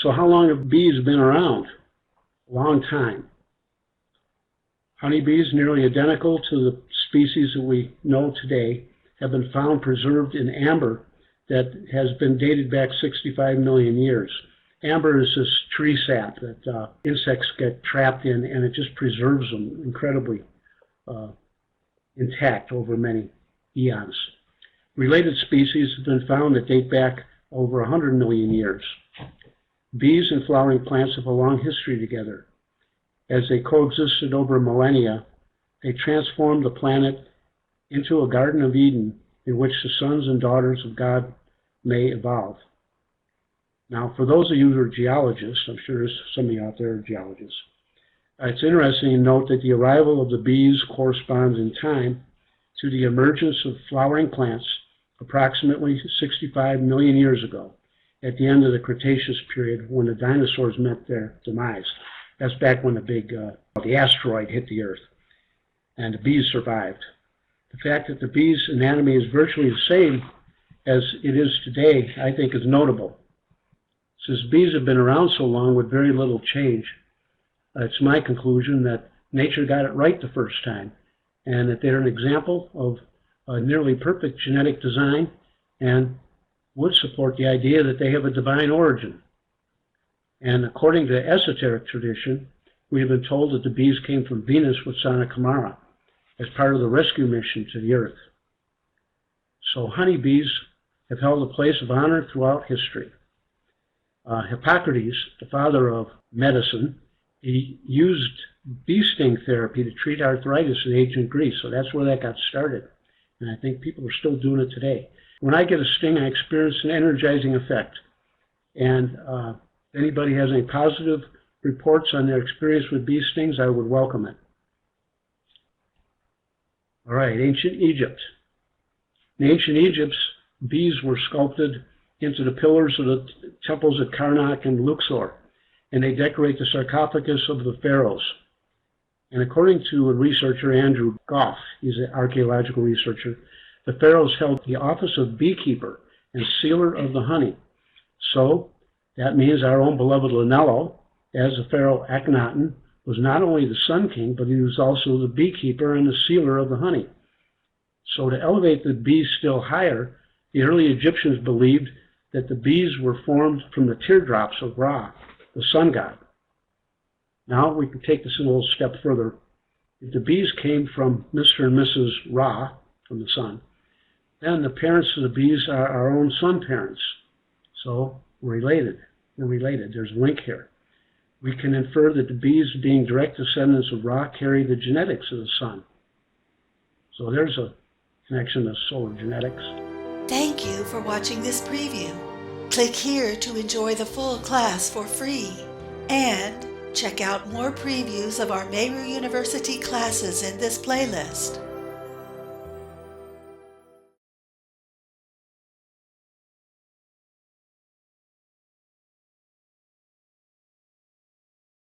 So how long have bees been around? A long time. Honeybees, nearly identical to the species that we know today, have been found preserved in amber that has been dated back 65 million years. Amber is this tree sap that insects get trapped in, and it just preserves them incredibly intact over many eons. Related species have been found that date back over 100 million years. Bees and flowering plants have a long history together. As they coexisted over millennia, they transformed the planet into a Garden of Eden in which the sons and daughters of God may evolve. Now, for those of you who are geologists, I'm sure there's some of you out there are geologists, it's interesting to note that the arrival of the bees corresponds in time to the emergence of flowering plants approximately 65 million years ago, at the end of the Cretaceous period when the dinosaurs met their demise. That's back when the asteroid hit the Earth, and the bees survived. The fact that the bee's anatomy is virtually the same as it is today, I think, is notable. Since bees have been around so long with very little change, it's my conclusion that nature got it right the first time, and that they're an example of a nearly perfect genetic design and would support the idea that they have a divine origin. And according to esoteric tradition, we have been told that the bees came from Venus with Santa Camara as part of the rescue mission to the Earth. So honeybees have held a place of honor throughout history. Hippocrates, the father of medicine, he used bee sting therapy to treat arthritis in ancient Greece, so that's where that got started. And I think people are still doing it today. When I get a sting, I experience an energizing effect. And if anybody has any positive reports on their experience with bee stings, I would welcome it. All right, ancient Egypt. In ancient Egypt, bees were sculpted into the pillars of the temples at Karnak and Luxor, and they decorate the sarcophagus of the pharaohs. And according to a researcher, Andrew Goff, he's an archaeological researcher, the pharaohs held the office of beekeeper and sealer of the honey. So that means our own beloved Linello, as the pharaoh Akhenaten, was not only the sun king, but he was also the beekeeper and the sealer of the honey. So to elevate the bees still higher, the early Egyptians believed that the bees were formed from the teardrops of Ra, the sun god. Now we can take this a little step further. If the bees came from Mr. and Mrs. Ra, from the sun, then the parents of the bees are our own sun parents. So we're related. We're related. There's a link here. We can infer that the bees, being direct descendants of Ra, carry the genetics of the sun. So there's a connection to solar genetics. Thank you for watching this preview. Click here to enjoy the full class for free. And check out more previews of our Meru University classes in this playlist.